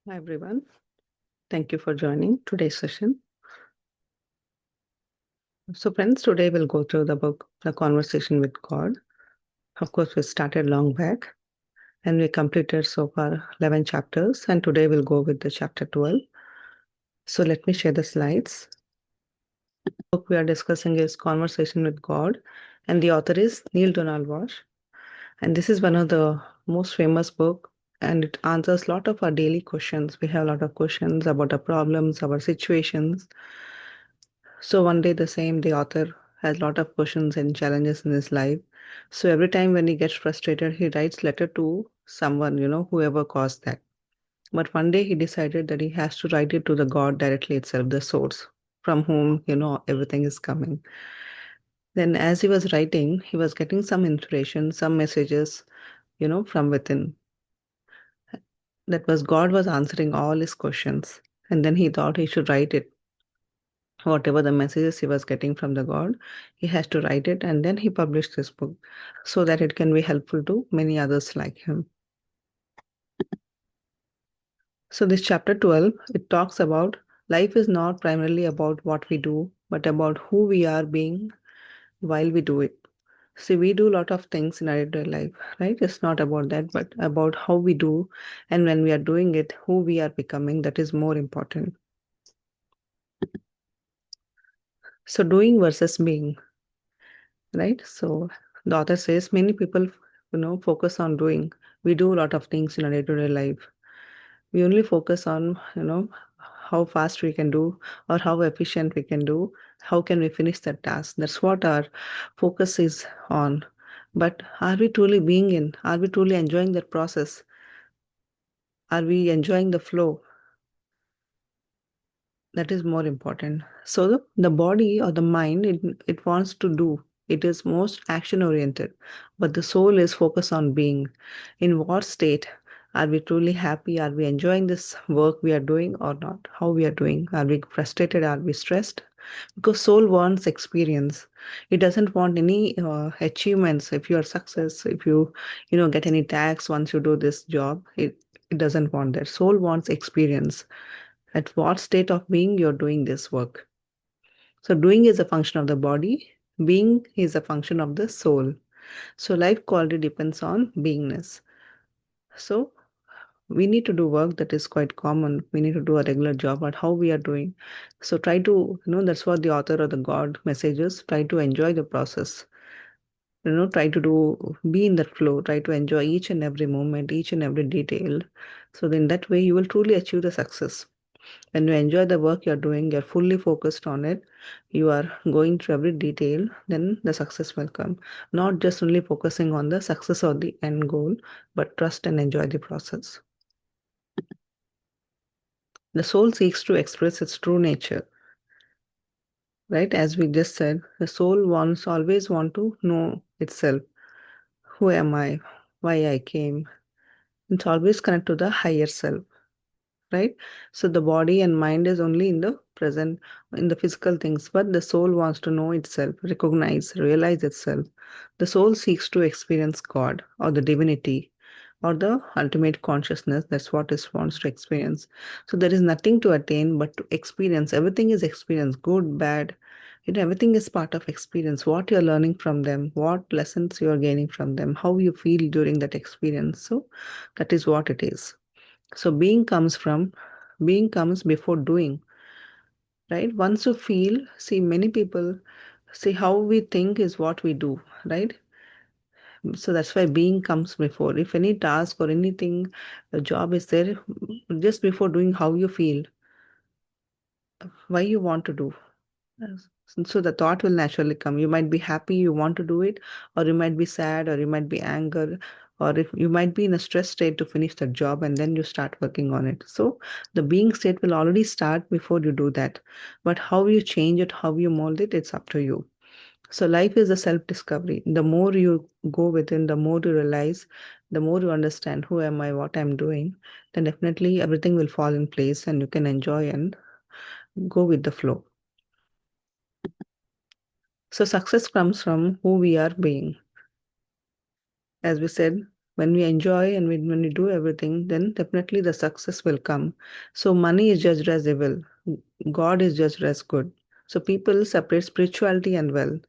Hi everyone. Thank you for joining today's session. So friends, today we'll go through the book, The Conversation with God. Of course, we started long back and we completed so far 11 chapters, and today we'll go with the chapter 12. So let me share the slides. The book we are discussing is Conversation with God, and the author is Neil Donald Walsh. And this is one of the most famous book, and it answers a lot of our daily questions. We have a lot of questions about our problems, our situations. So one day, the same, the author has a lot of questions and challenges in his life. So every time when he gets frustrated, he writes letter to someone, whoever caused that. But one day he decided that he has to write it to the God directly itself, the source from whom, everything is coming. Then as he was writing, he was getting some inspiration, some messages, from within. That was God was answering all his questions. And then he thought he should write it, whatever the messages he was getting from the God, he has to write it, and then he published this book so that it can be helpful to many others like him. So this chapter 12, it talks about life is not primarily about what we do, but about who we are being while we do it. See, we do a lot of things in our everyday life, right? It's not about that, but about how we do, and when we are doing it, who we are becoming, that is more important. So doing versus being. Right? So the author says many people, focus on doing. We do a lot of things in our day-to-day life. We only focus on, how fast we can do or how efficient we can do. How can we finish that task? That's what our focus is on. But are we truly being in? Are we truly enjoying that process? Are we enjoying the flow? That is more important. So the body or the mind, it wants to do. It is most action oriented, but the soul is focused on being. In what state are we truly happy? Are we enjoying this work we are doing or not? How we are doing? Are we frustrated? Are we stressed? Because soul wants experience. It doesn't want any achievements. If you are success, if you get any tax once you do this job, it doesn't want that. Soul wants experience. At what state of being you're doing this work. So doing is a function of the body, being is a function of the soul. So life quality depends on beingness. So we need to do work that is quite common. We need to do a regular job at how we are doing. So try to, that's what the author or the God messages, try to enjoy the process. Try to be in that flow, try to enjoy each and every moment, each and every detail. So in that way, you will truly achieve the success. When you enjoy the work you're doing, you're fully focused on it, you are going through every detail, then the success will come. Not just only focusing on the success or the end goal, but trust and enjoy the process. The soul seeks to express its true nature, right? As we just said, the soul wants always want to know itself. Who am I? Why I came? It's always connect to the higher self. Right? So the body and mind is only in the present, in the physical things, but the soul wants to know itself, recognize, realize itself. The soul seeks to experience God or the divinity or the ultimate consciousness. That's what it wants to experience. So there is nothing to attain but to experience. Everything is experience, good, bad. Everything is part of experience. What you're learning from them, what lessons you are gaining from them, how you feel during that experience. So that is what it is. So being comes before doing, right? Once you feel, see, many people see how we think is what we do, right? So that's why being comes before. If any task or anything, a job is there, just before doing how you feel, why you want to do. Yes. So the thought will naturally come. You might be happy, you want to do it, or you might be sad, or you might be anger, or if you might be in a stress state to finish the job and then you start working on it. So the being state will already start before you do that. But how you change it, how you mold it, it's up to you. So life is a self-discovery. The more you go within, the more you realize, the more you understand who am I, what I'm doing, then definitely everything will fall in place and you can enjoy and go with the flow. So success comes from who we are being. As we said, When we enjoy and when we do everything, then definitely the success will come. So money is judged as evil. God is judged as good. So people separate spirituality and wealth,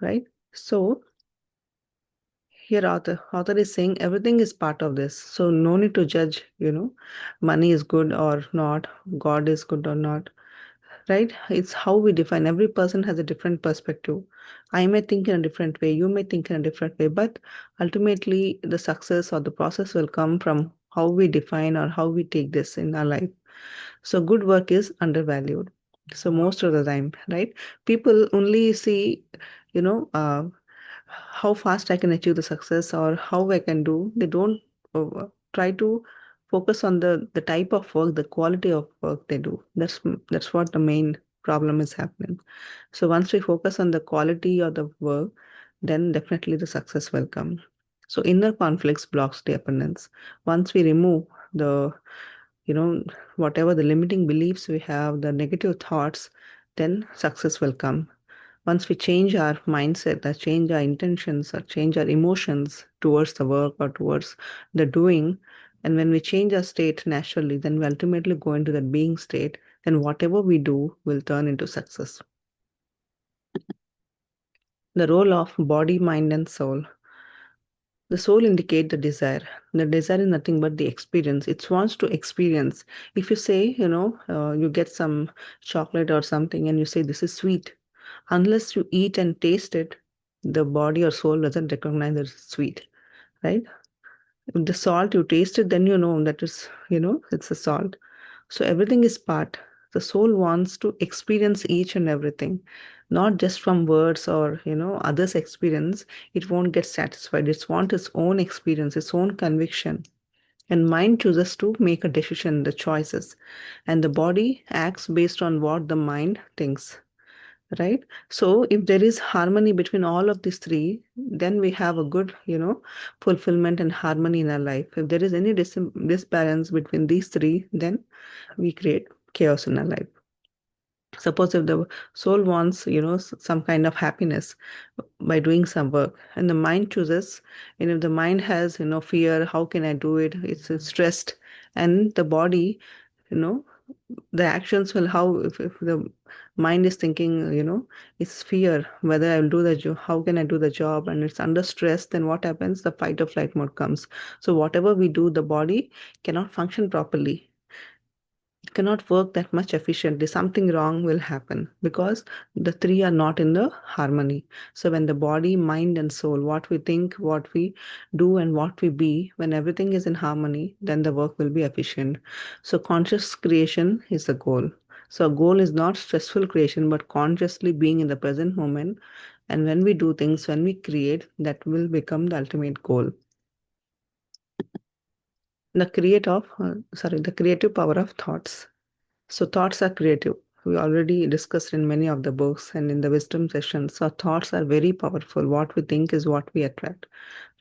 right? So here author is saying everything is part of this. So no need to judge, money is good or not, God is good or not, right? It's how we define. Every person has a different perspective. I may think in a different way, you may think in a different way, but ultimately the success or the process will come from how we define or how we take this in our life. So good work is undervalued. So most of the time, right? People only see, you know, uh, how fast I can achieve the success or how I can do. They don't try to focus on the type of work, the quality of work they do. That's what the main problem is happening. So once we focus on the quality of the work, then definitely the success will come. So inner conflicts blocks the abundance. Once we remove the, you know, whatever the limiting beliefs we have, the negative thoughts, then success will come. Once we change our mindset, or change our intentions, or change our emotions towards the work or towards the doing, and when we change our state naturally, then we ultimately go into that being state, then whatever we do will turn into success. The role of body, mind, and soul. The soul indicates the desire. The desire is nothing but the experience. It wants to experience. If you say, you get some chocolate or something and you say, this is sweet, unless you eat and taste it, the body or soul doesn't recognize that it's sweet, right? If the salt, you taste it, then you know that it's a salt. So everything is part. The soul wants to experience each and everything, not just from words or, others' experience. It won't get satisfied. It wants its own experience, its own conviction. And mind chooses to make a decision, the choices. And the body acts based on what the mind thinks, right? So if there is harmony between all of these three, then we have a good, fulfillment and harmony in our life. If there is any disbalance between these three, then we create chaos in our life. Suppose if the soul wants, some kind of happiness by doing some work, and the mind chooses, and if the mind has, fear, how can I do it? It's stressed, and the body, you know, the actions will how if the mind is thinking, it's fear whether I'll do the job, how can I do the job, and it's under stress, then what happens? The fight or flight mode comes. So whatever we do, the body cannot function properly, cannot work that much efficiently. Something wrong will happen because the three are not in the harmony. So when the body, mind, and soul, what we think, what we do, and what we be, when everything is in harmony, then the work will be efficient. So conscious creation is the goal. So a goal is not stressful creation, but consciously being in the present moment. And when we do things, when we create, that will become the ultimate goal. The creative power of thoughts. So thoughts are creative. We already discussed in many of the books and in the wisdom sessions. So thoughts are very powerful. What we think is what we attract,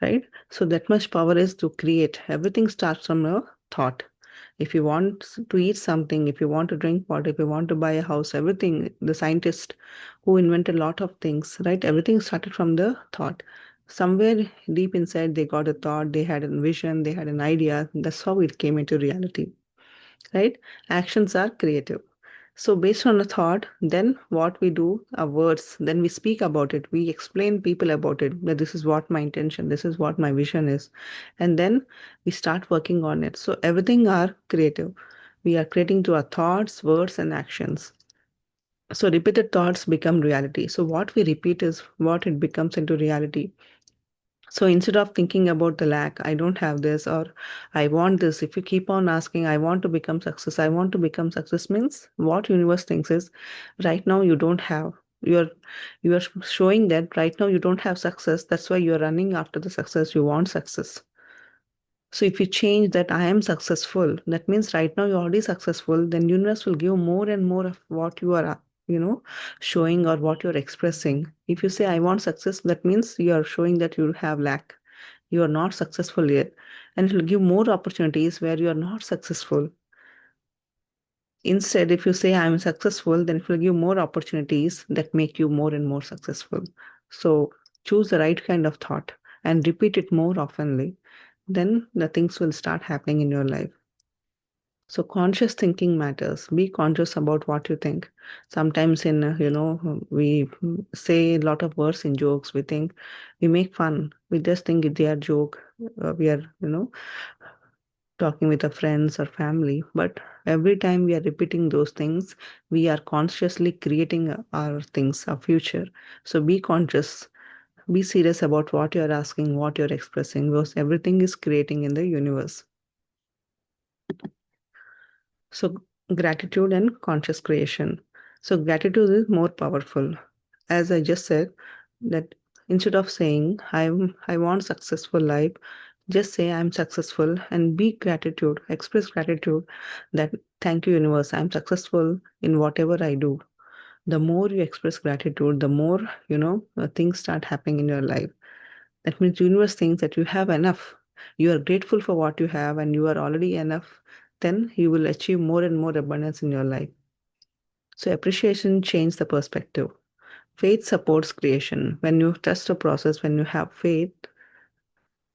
right? So that much power is to create. Everything starts from a thought. If you want to eat something, if you want to drink water, if you want to buy a house, everything, the scientist who invented a lot of things, right? Everything started from the thought. Somewhere deep inside, they got a thought, they had a vision, they had an idea. That's how it came into reality, right? Actions are creative. So based on a thought, then what we do are words, then we speak about it, we explain people about it, that this is what my intention, this is what my vision is, and then we start working on it. So everything are creative. We are creating through our thoughts, words, and actions. So repeated thoughts become reality. So what we repeat is what it becomes into reality. So instead of thinking about the lack, I don't have this or I want this, if you keep on asking, I want to become success means what universe thinks is right now you don't have. You're you're showing that right now you don't have success. That's why you're running after the success. You want success. So if you change that I am successful, that means right now you're already successful, then universe will give more and more of what you are, showing or what you're expressing. If you say I want success, that means you are showing that you have lack. You are not successful yet. And it will give more opportunities where you are not successful. Instead, if you say I'm successful, then it will give more opportunities that make you more and more successful. So choose the right kind of thought and repeat it more oftenly, then the things will start happening in your life. So conscious thinking matters. Be conscious about what you think. Sometimes we say a lot of words in jokes. We think we make fun. We just think they are joke. We are, talking with our friends or family. But every time we are repeating those things, we are consciously creating our things, our future. So be conscious. Be serious about what you're asking, what you're expressing, because everything is creating in the universe. So, gratitude and conscious creation. So, gratitude is more powerful. As I just said, that instead of saying I want successful life, just say I'm successful and be gratitude, express gratitude that thank you, universe, I'm successful in whatever I do. The more you express gratitude, the more, things start happening in your life. That means universe thinks that you have enough. You are grateful for what you have and you are already enough. Then you will achieve more and more abundance in your life. So appreciation changes the perspective. Faith supports creation. When you trust the process, when you have faith,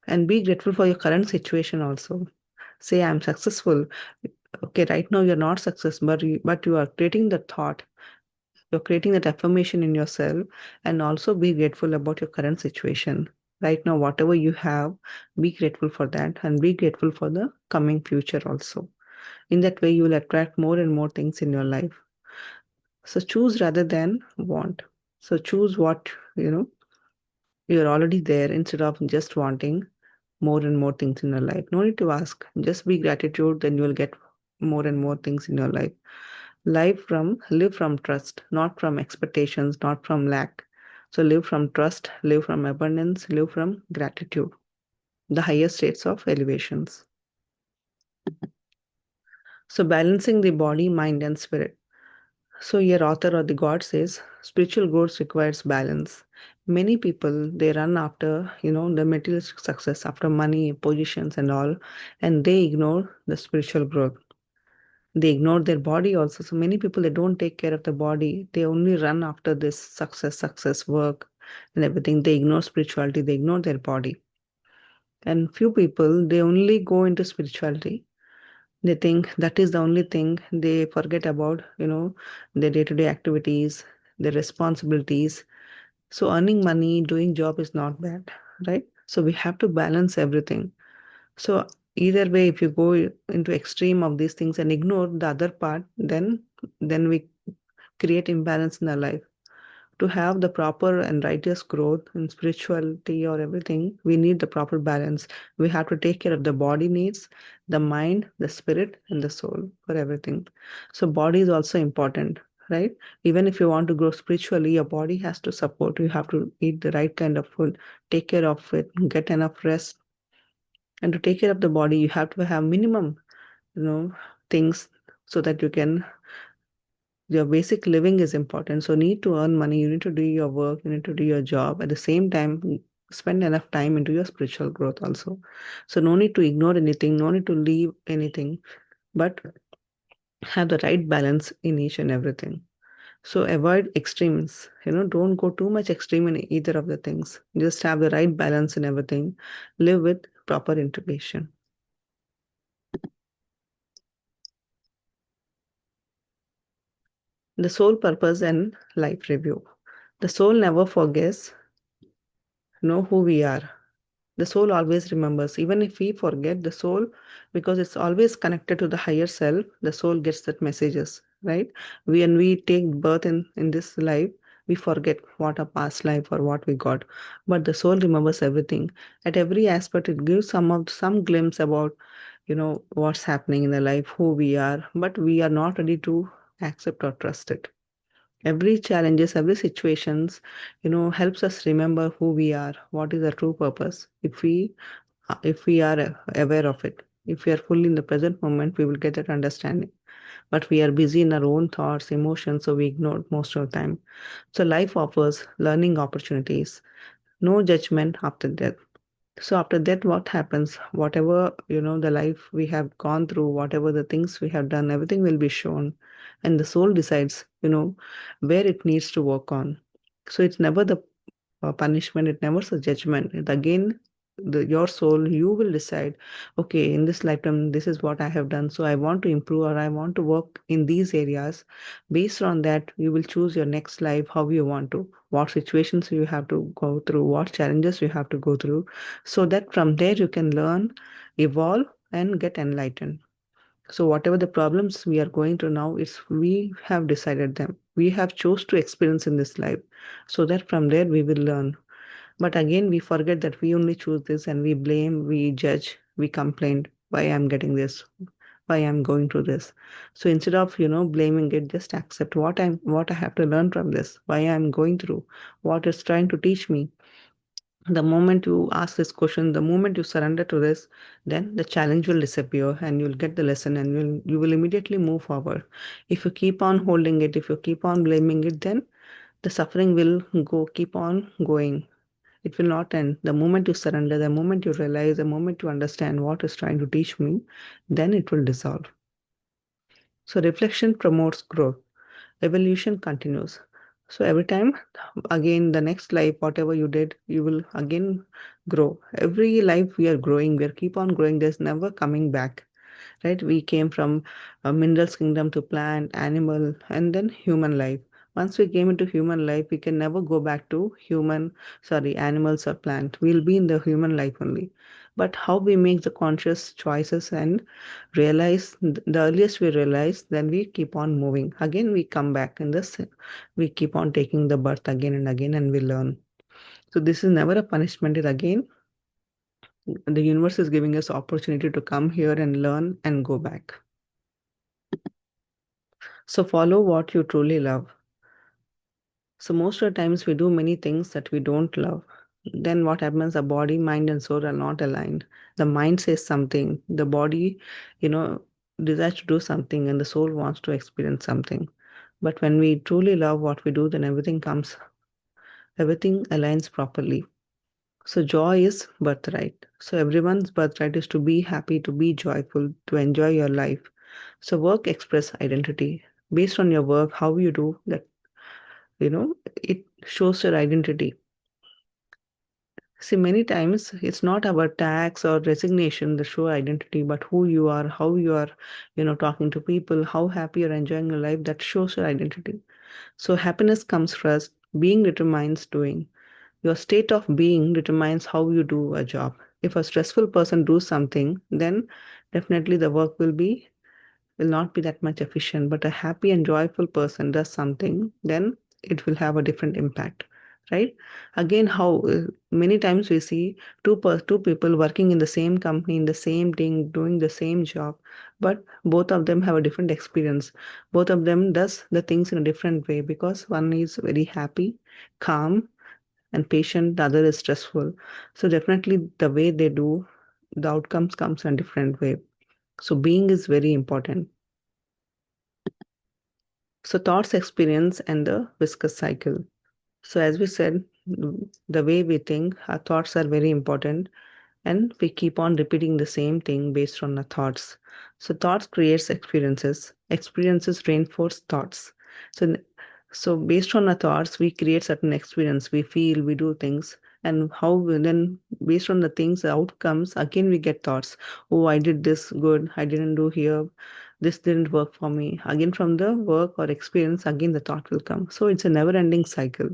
and be grateful for your current situation also. Say, I'm successful. Okay, right now you're not successful, but you are creating the thought. You're creating that affirmation in yourself, and also be grateful about your current situation. Right now, whatever you have, be grateful for that and be grateful for the coming future also. In that way, you will attract more and more things in your life. So choose rather than want. So choose what, you're already there instead of just wanting more and more things in your life. No need to ask. Just be gratitude, then you will get more and more things in your life. Live from trust, not from expectations, not from lack. So live from trust, live from abundance, live from gratitude, the highest states of elevations. So balancing the body, mind, and spirit. So your author or the God says spiritual growth requires balance. Many people they run after, the materialistic success, after money, positions, and all, and they ignore the spiritual growth. They ignore their body also. So many people they don't take care of the body. They only run after this success, work, and everything. They ignore spirituality. They ignore their body. And few people they only go into spirituality. They think that is the only thing. They forget about, their day-to-day activities, their responsibilities. So earning money, doing job is not bad, right? So we have to balance everything. So either way, if you go into extreme of these things and ignore the other part, then we create imbalance in our life. To have the proper and righteous growth in spirituality or everything, we need the proper balance. We have to take care of the body needs, the mind, the spirit, and the soul for everything. So body is also important, right? Even if you want to grow spiritually, your body has to support. You have to eat the right kind of food, take care of it, get enough rest. And to take care of the body, you have to have minimum, things so that you can your basic living is important. So need to earn money, you need to do your work, you need to do your job. At the same time, spend enough time into your spiritual growth also. So no need to ignore anything, no need to leave anything, but have the right balance in each and everything. So avoid extremes. Don't go too much extreme in either of the things. Just have the right balance in everything. Live with proper integration. The soul purpose and life review. The soul never forgets, who we are. The soul always remembers. Even if we forget the soul, because it's always connected to the higher self, the soul gets that messages, right? When we take birth in this life, we forget what a past life or what we got. But the soul remembers everything. At every aspect, it gives some glimpse about, what's happening in the life, who we are, but we are not ready to accept or trust it. Every challenges, every situations, helps us remember who we are, what is our true purpose. If we are aware of it, if we are fully in the present moment, we will get that understanding. But we are busy in our own thoughts, emotions, so we ignore it most of the time. So life offers learning opportunities, no judgment after death. So after that, what happens? Whatever, the life we have gone through, whatever the things we have done, everything will be shown. And the soul decides, where it needs to work on. So it's never the punishment. It never says judgment. Again, your soul, you will decide, okay, in this lifetime, this is what I have done. So I want to improve, or I want to work in these areas. Based on that, you will choose your next life, how you want to, what situations you have to go through, what challenges you have to go through, so that from there you can learn, evolve, and get enlightened. So whatever the problems we are going through now, it's we have decided them. We have chose to experience in this life. So that from there we will learn. But again, we forget that we only choose this, and we blame, we judge, we complain, why I'm getting this, why I'm going through this. So instead of, blaming it, just accept what I have to learn from this, why I'm going through, what it's trying to teach me. The moment you ask this question, the moment you surrender to this, then the challenge will disappear and you'll get the lesson, and you will immediately move forward. If you keep on holding it, if you keep on blaming it, then the suffering will keep on going. It will not end. The moment you surrender, the moment you realize, the moment you understand what is trying to teach me, then it will dissolve. So reflection promotes growth. Evolution continues. So every time, again, the next life, whatever you did, you will again grow. Every life we are growing, we are keep on growing. There's never coming back, right? We came from a minerals kingdom to plant, animal, and then human life. Once we came into human life, we can never go back to animals or plant. We'll be in the human life only. But how we make the conscious choices and realize, the earliest we realize, then we keep on moving. Again, we come back in this, we keep on taking the birth again and again, and we learn. So this is never a punishment. It again, the universe is giving us opportunity to come here and learn and go back. So follow what you truly love. So most of the times we do many things that we don't love. Then what happens? The body, mind, and soul are not aligned. The mind says something, the body, you know, desires to do something, and the soul wants to experience something. But when we truly love what we do, then everything aligns properly. So joy is birthright. So everyone's birthright is to be happy, to be joyful, to enjoy your life. So work express identity. Based on your work, how you do that, it shows your identity. See, many times it's not about tax or resignation that show identity, but who you are, how you are, talking to people, how happy you're enjoying your life, that shows your identity. So happiness comes first. Being determines doing. Your state of being determines how you do a job. If a stressful person does something, then definitely the work will not be that much efficient. But a happy and joyful person does something, then it will have a different impact, right? Again, how many times we see two people working in the same company, in the same thing, doing the same job, but both of them have a different experience. Both of them does the things in a different way, because one is very happy, calm, and patient. The other is stressful. So definitely the way they do, the outcomes comes in a different way. So being is very important. So thoughts, experience, and the viscous cycle. So as we said, the way we think, our thoughts are very important, and we keep on repeating the same thing based on our thoughts. So thoughts creates experiences. Experiences reinforce thoughts. So so based on our thoughts, we create certain experience. We feel, we do things, and how we then based on the things, the outcomes, again we get thoughts. Oh, I did this good. I didn't do here. This didn't work for me. Again, from the work or experience, again the thought will come. So it's a never-ending cycle.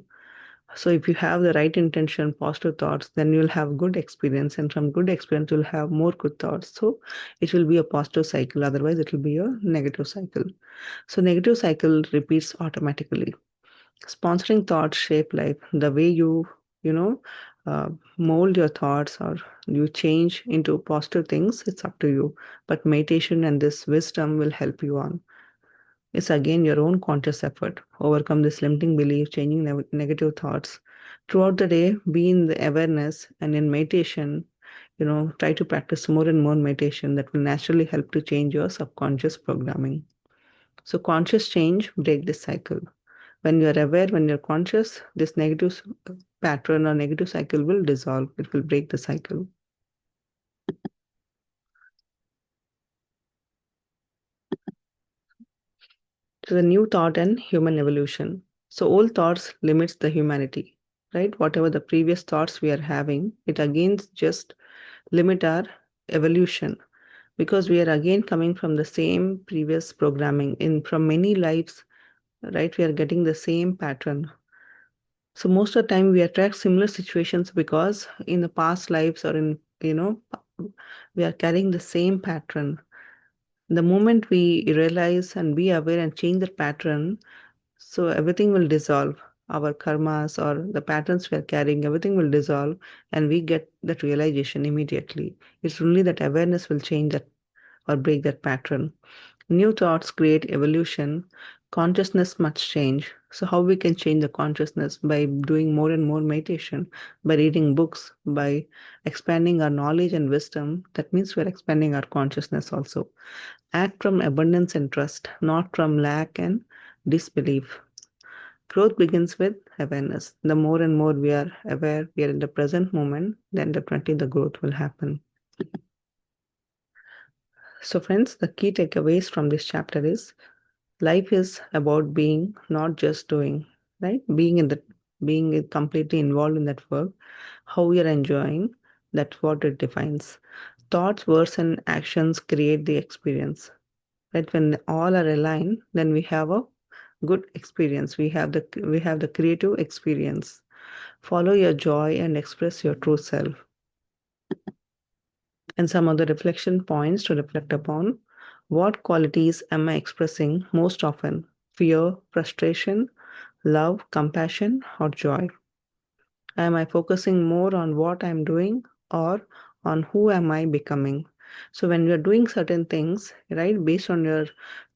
So if you have the right intention, positive thoughts, then you'll have good experience, and from good experience, you'll have more good thoughts. So it will be a positive cycle. Otherwise, it will be a negative cycle. So negative cycle repeats automatically. Sponsoring thoughts shape life. The way you know, uh, mold your thoughts, or you change into positive things, it's up to you. But meditation and this wisdom will help you on. It's again your own conscious effort. Overcome this limiting belief, changing negative thoughts. Throughout the day, be in the awareness, and in meditation, try to practice more and more meditation that will naturally help to change your subconscious programming. So conscious change break this cycle. When you're aware, when you're conscious, this negative pattern or negative cycle will dissolve. It will break the cycle. So the new thought and human evolution. So old thoughts limits the humanity. right? Whatever the previous thoughts we are having, it again just limit our evolution because we are again coming from the same previous programming in from many lives, right? We are getting the same pattern. So most of the time we attract similar situations because in the past lives or in, we are carrying the same pattern. The moment we realize and be aware and change the pattern, so everything will dissolve. Our karmas or the patterns we are carrying, everything will dissolve and we get that realization immediately. It's only that awareness will change that or break that pattern. New thoughts create evolution. Consciousness must change. So, how we can change the consciousness? By doing more and more meditation, by reading books, by expanding our knowledge and wisdom. That means we're expanding our consciousness also. Act from abundance and trust, not from lack and disbelief. Growth begins with awareness. The more and more we are aware, we are in the present moment, then definitely the growth will happen. So, friends, the key takeaways from this chapter is life is about being, not just doing, right? Being completely involved in that work, how we are enjoying, that's what it defines. Thoughts, words, and actions create the experience. Right? When all are aligned, then we have a good experience. We have the creative experience. Follow your joy and express your true self. And some of the reflection points to reflect upon. What qualities am I expressing most often? Fear, frustration, love, compassion, or joy? Am I focusing more on what I'm doing or on who am I becoming? So when you're doing certain things, right, based on your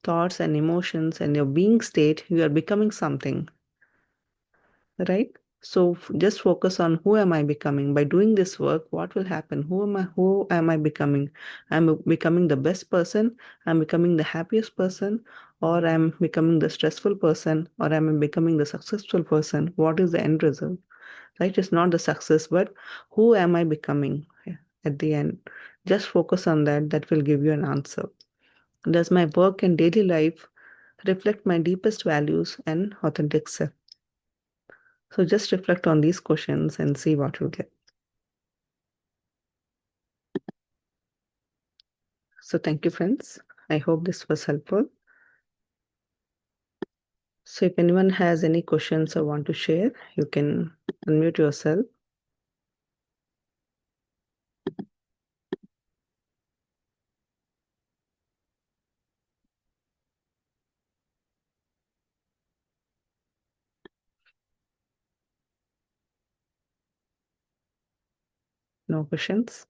thoughts and emotions and your being state, you are becoming something, right? So just focus on who am I becoming. By doing this work, what will happen? Who am I becoming? I'm becoming the best person, I'm becoming the happiest person, or I'm becoming the stressful person, or I'm becoming the successful person. What is the end result? Right? It's not the success, but who am I becoming at the end? Just focus on that. That will give you an answer. Does my work and daily life reflect my deepest values and authentic self? So just reflect on these questions and see what you get. So thank you, friends. I hope this was helpful. So if anyone has any questions or want to share, you can unmute yourself. No questions?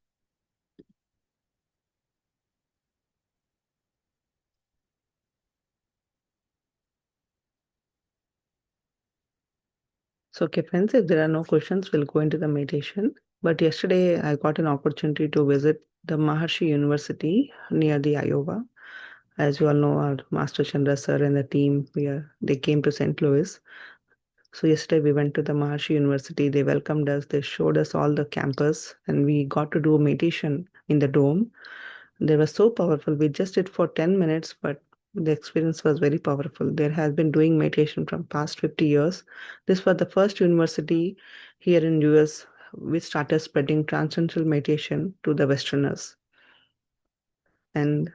So, okay, friends, if there are no questions, we'll go into the meditation. But yesterday, I got an opportunity to visit the Maharshi University near the Iowa. As you all know, our Master Chandra sir and the team, they came to St. Louis. So yesterday we went to the Maharshi University. They welcomed us. They showed us all the campus, and we got to do a meditation in the dome. They were so powerful. We just did for 10 minutes, but the experience was very powerful. There has been doing meditation from past 50 years. This was the first university here in US which started spreading transcendental meditation to the Westerners. And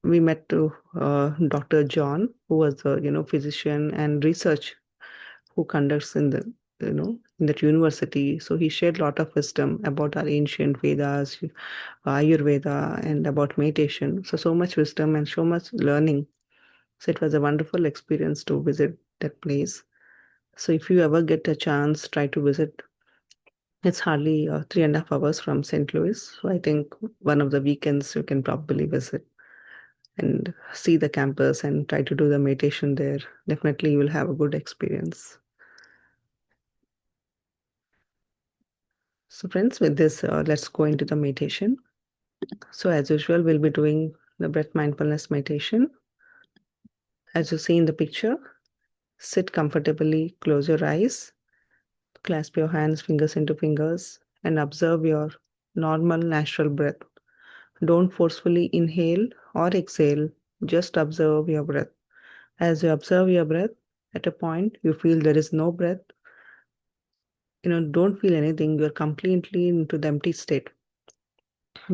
we met to Dr. John, who was a physician and research who conducts in the in that university. So he shared a lot of wisdom about our ancient Vedas, Ayurveda, and about meditation. So much wisdom and so much learning. So it was a wonderful experience to visit that place. So if you ever get a chance, try to visit. It's hardly 3.5 hours from St. Louis. So I think one of the weekends you can probably visit and see the campus and try to do the meditation there. Definitely you will have a good experience. So friends, with this, let's go into the meditation. So as usual, we'll be doing the breath mindfulness meditation. As you see in the picture, sit comfortably, close your eyes, clasp your hands, fingers into fingers, and observe your normal, natural breath. Don't forcefully inhale or exhale, just observe your breath. As you observe your breath, at a point you feel there is no breath, don't feel anything. You're completely into the empty state.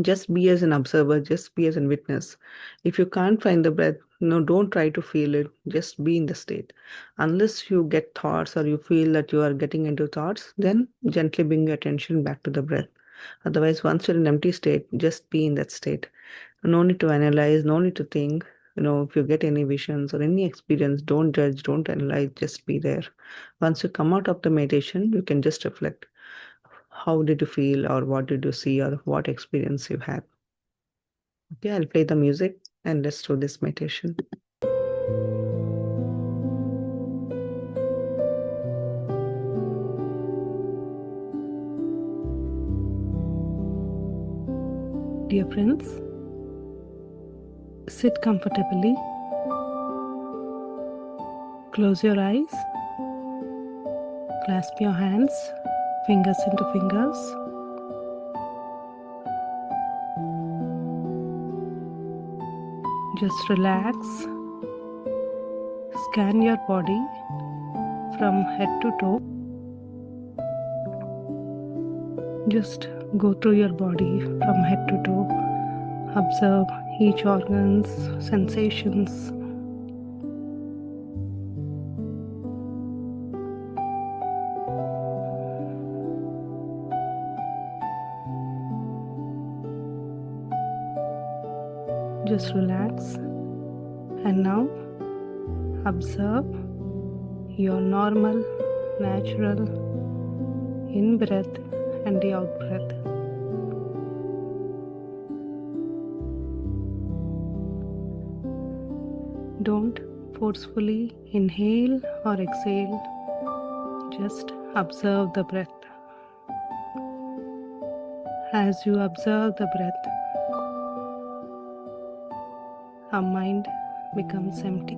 Just be as an observer, just be as a witness. If you can't find the breath, no, don't try to feel it. Just be in the state. Unless you get thoughts or you feel that you are getting into thoughts, then gently bring your attention back to the breath. Otherwise, once you're in empty state, just be in that state. No need to analyze, no need to think. If you get any visions or any experience, don't judge, don't analyze, just be there. Once you come out of the meditation, you can just reflect. How did you feel, or what did you see, or what experience you had? Okay, I'll play the music and let's do this meditation. Dear friends, sit comfortably. Close your eyes. Clasp your hands, fingers into fingers. Just relax. Scan your body from head to toe. Just go through your body from head to toe. Observe each organ's sensations. Just relax. And now observe your normal, natural in-breath and the out-breath. Don't forcefully inhale or exhale. Just observe the breath. As you observe the breath, our mind becomes empty.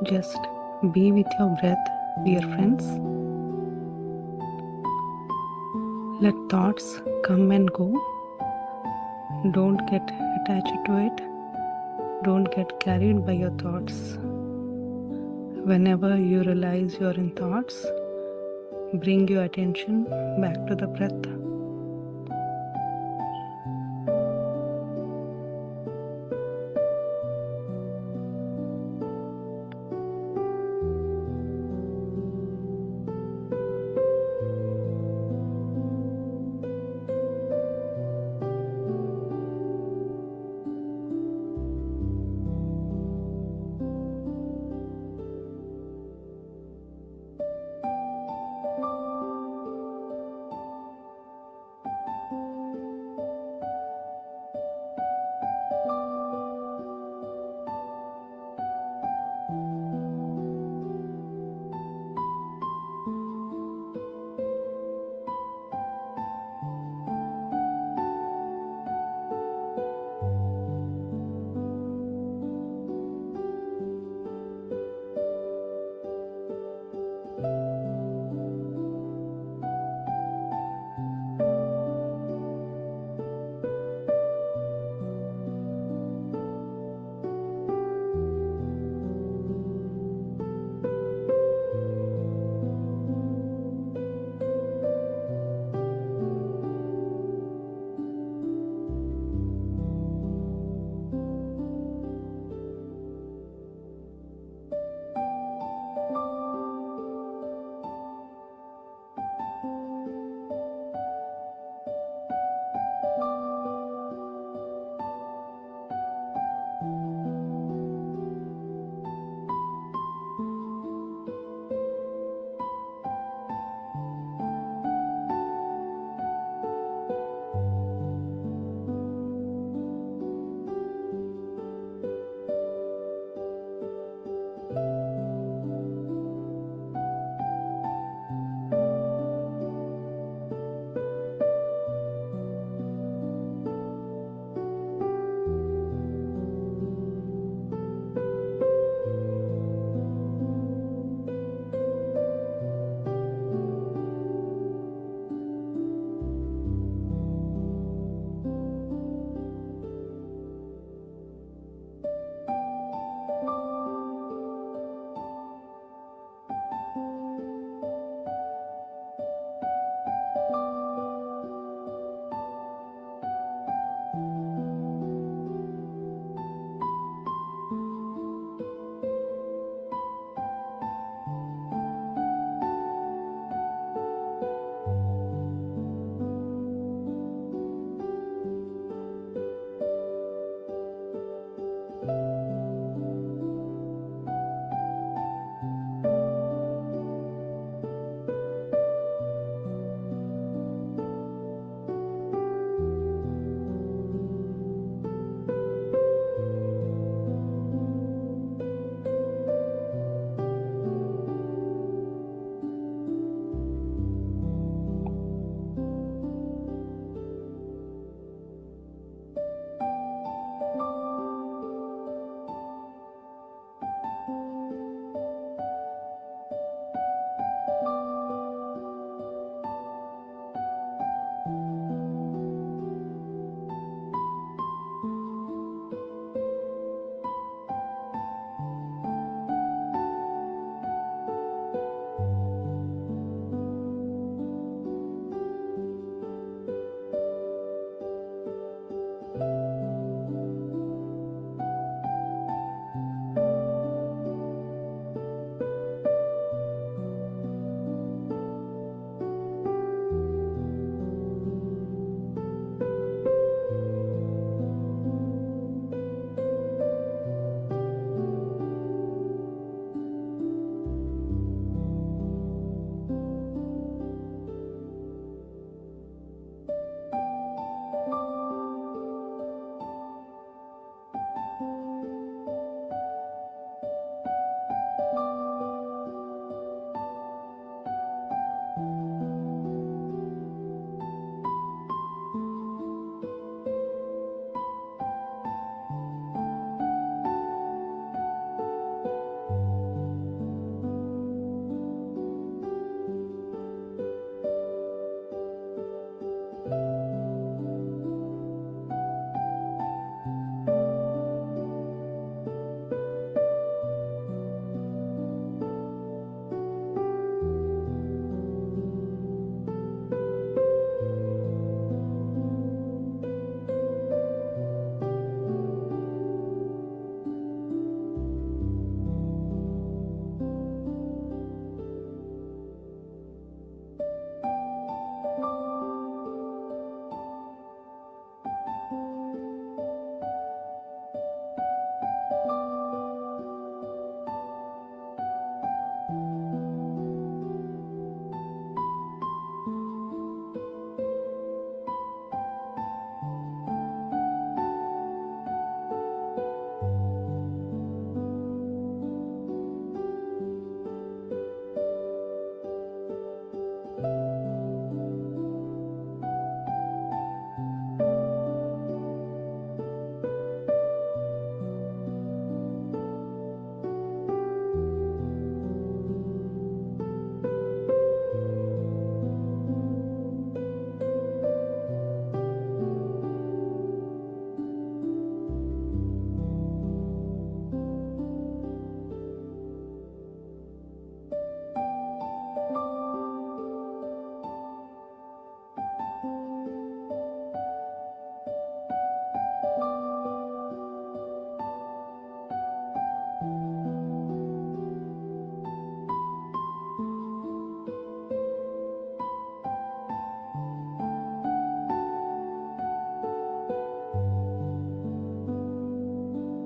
Just be with your breath, dear friends. Let thoughts come and go. Don't get attached to it. Don't get carried by your thoughts. Whenever you realize you're in thoughts, bring your attention back to the breath.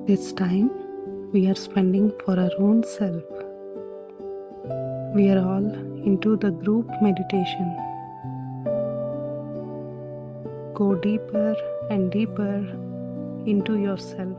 This time we are spending for our own self. We are all into the group meditation. Go deeper and deeper into yourself.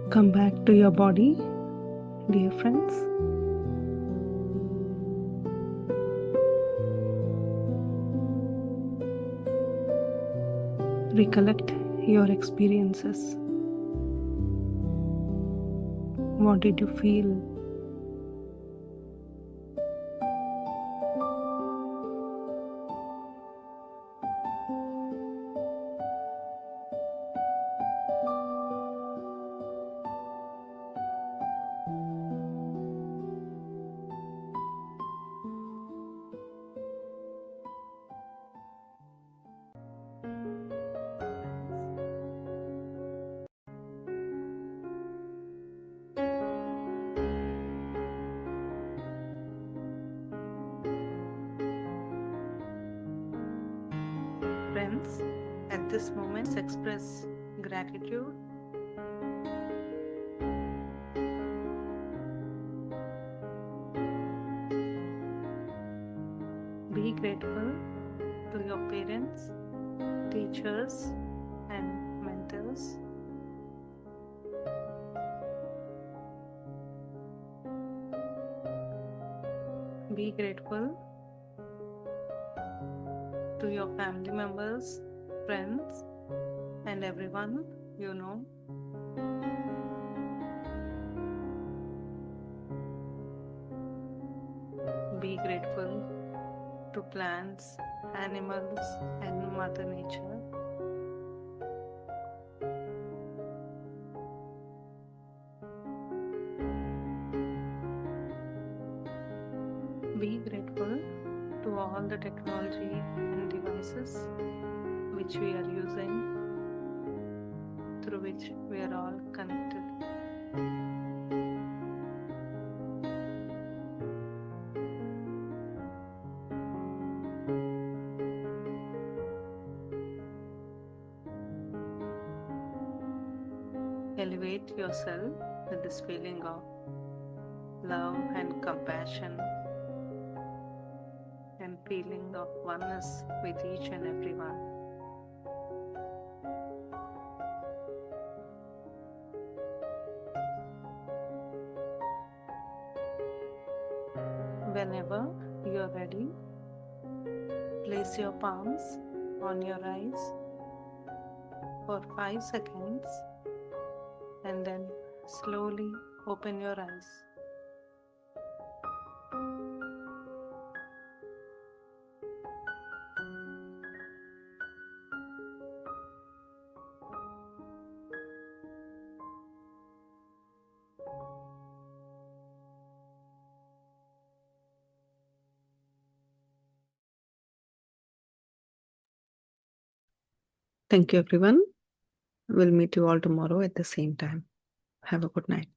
Come back to your body, dear friends. Recollect your experiences. What did you feel? Friends, at this moment, express gratitude. Be grateful to your parents, teachers, and mentors. Be grateful to your family members, friends, and everyone you know. Be grateful to plants, animals, and Mother Nature. Be grateful to all the technology and devices which we are using, through which we are all connected. Elevate yourself with this feeling of love and compassion and feeling of oneness with each and everyone. Whenever you are ready, place your palms on your eyes for 5 seconds and then slowly open your eyes. Thank you, everyone. We'll meet you all tomorrow at the same time. Have a good night.